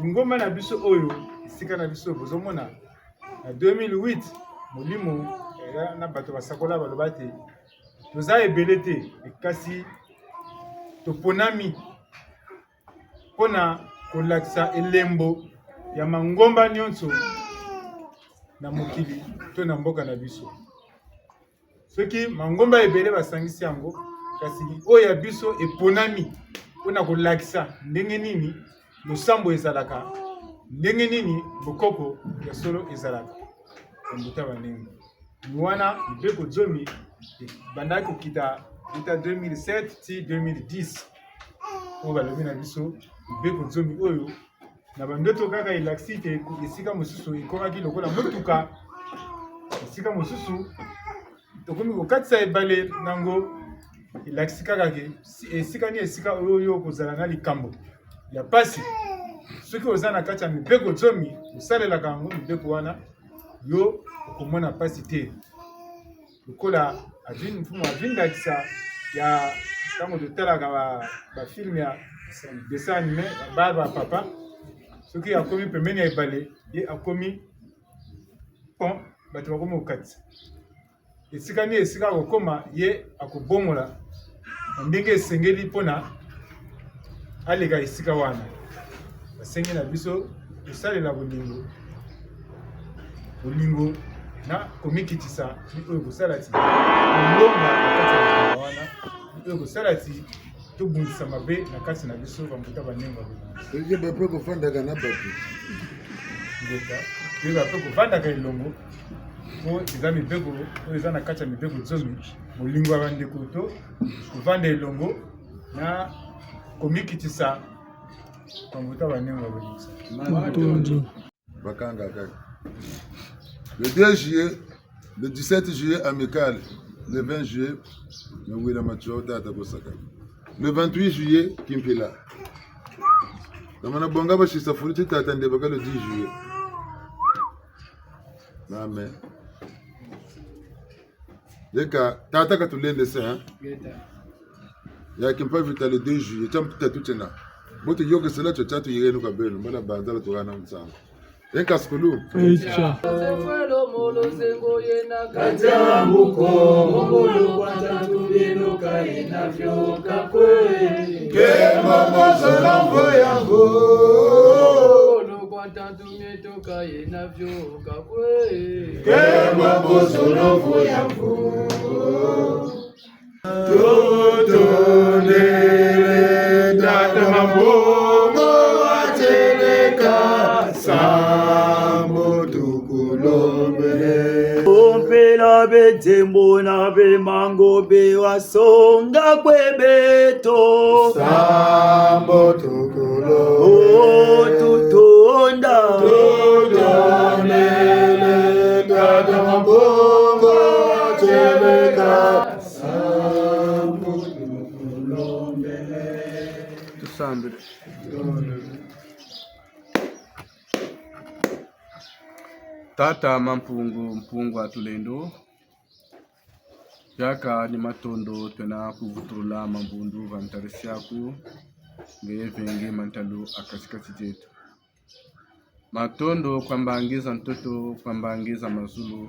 ngomba na biso oyo esika na biso bozomona na 2008 molimo na bato basakola baloba te toza ebele te kasi toponami pona kolakisa elembo ya mangomba nyonso na mokili to na mboka na biso soki mangomba ebele basangisi yango kasi oyo ya biso eponami pona kolakisa ndenge nini losambo ezalaka ndenge nini bokoko ya solo ezalaka mbuta bandengo ni wana mibeko zomi bandaki kokita ita 2007 ti 2010 oyo balobi na biso mibeko zomi oyo na bandoto kaka elakisi te esika mosusu ekomaki lokola motuka esika mosusu tokomi kokatisa ebale nango elakisi kaka ke esika ni esika oyo kozala na likambo ya pasi soki oza na kati ya mibeko zomi osalelaka yango mibeko wana yo okomona pasi te lokola mfumu avindakisa ya ntango totalaka bafilme ya dessin anime ba papa soki akomi pembeni ya ebale ye akomi pont bato bakomi kokatisa esika ni esika akokoma ye akobongola na ndenge esengeli mpona aleka esika wana basengi na biso kosalela bolingo na komikitisa oyo kosala ti kolonga na kati ya makambo wana oyo kosala ti tobundisa mabe na kati na biso bambuta banengo soki bape kofandaka na bato oyo bape kovandaka elongo po eza mibeko oyo eza na kati ya mibeko zomi bolingo ya bandeko to kovanda elongo na komikitisa bambuta banengo ya bolingisa bakanga kaka. Le 2 juillet, le 17 juillet amical, le 20 juillet Nawila Machuota Atabosaka. Le 28 juillet Kimpila. Namana bonga bashi safuri tatande baka le 10 juillet. Amen. Deka tata katulende sa ya kimpa vita le 2 juillet champuta tutena. Bote yoke sela chochatu yirenu kabelo mbona banzala tugana msango. Deka skulu. Eicha. Sefwelo molo zengo yena kaja muko molo kwata tubino kaina vyoka kwe Kema mozolambo yango molo kwata tumeto kaina vyoka kwe Kema mozolambo yango Totone dada mambongo wateleka Sambo tukulombe Ompela betembo na bemango bewasonga kwebeto Sambo tukulombe O tutonda Totonele dada mambongo wateleka Tusambile. Tata mpungu atulendo yaka ni matondo tena kuvutula mambundu vantarisi yaku ngevenge mantalu akasikati jetu matondo kwambangiza ntoto kwambangiza mazulu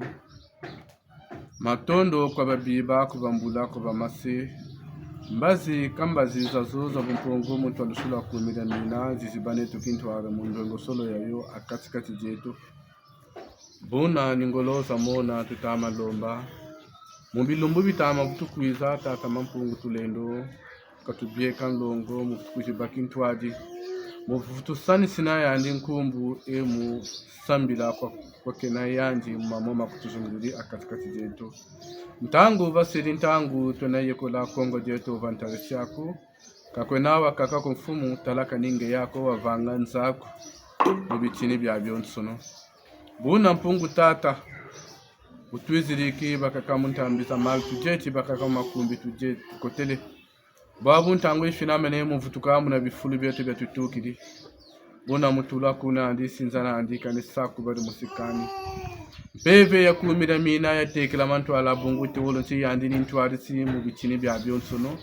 matondo kwa babiba kubambula kwa bamase mbazi kambazi zazuza mpungu muntu alusula kumira mina zizibane tukintwara mundongo solo yayo akasikati jetu Bona ningoloza mona tutama lomba Mumbilumbu bitama kutukwiza tata mampungu tulendo Katubie kanlongo mufutukuji bakintwaji Mufutusani sina yandi nkumbu emu sambila kwa kena yanji mamoma kutuzunguli akatikati jetu Ntangu vasili ntangu tunayekola kongo jetu vantarisi yako Kakwenawa kaka kumfumu talaka ninge yako wavanga nzako Mubichini bya byonsono Buna mpungu tata utwiziriki bakakamuntambiza mal tujeti bakakamakumbi tujeti kotele babu ntango ifinamene muvutukamu na bifulu byote byatutukiri Buna mutula kuna andi sinzana andika ni saku bari musikani Peve ya kumira mina ya tekela mantu ala bungu tiwolonsi yandi ni ntwarisi mu bichini bya byonsono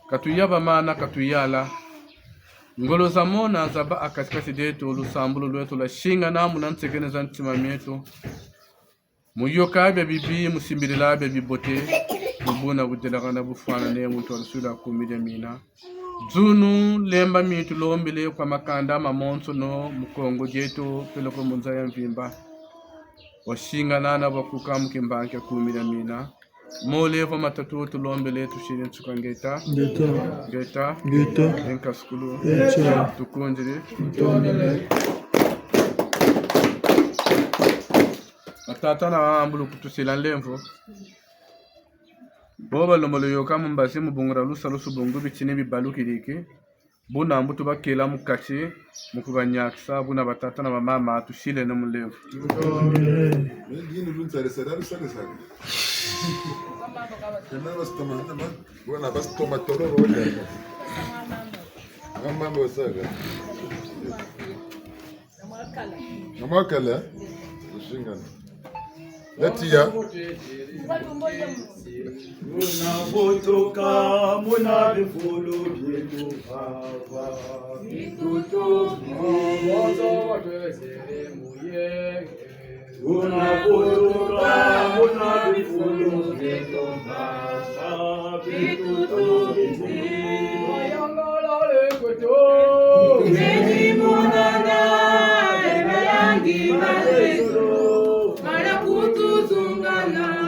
Katuyaba mana katuyala Ngolo za mona zaba akasikasi detu ulusambulo lwetu la shinga na munansekene za ntima mietu Muyoka abia bibi musimbirila abia bibote Mbuna budelagana bufwana ne muntu alusula kumide mina Zunu lemba mitu lombile kwa makanda mamonso no mukongo jetu peloko munza ya mvimba Washinga nana wakuka mkimbanke kumide mina Molevo matatu tulombele tushiri ntsukangeta Geta Enka skulu Tukunjiri Atata na ambulu kutusila nlemvo Boba lomolo yoka mbasi mbungura lusa lusu bungu bichini bibaluki liki Buna mbutu bakela mukati mukubanyakisa buna batata na mama tushile no mulevo Ngini luntsare sadari sale sale. Kena bas toma toro roja. Mambo saga. Namakala. Ushingana. Latia. Unapotoka muna vifulu vyetu hapa. Unapotoka muna vifulu vyetu hapa. Para kutuzungana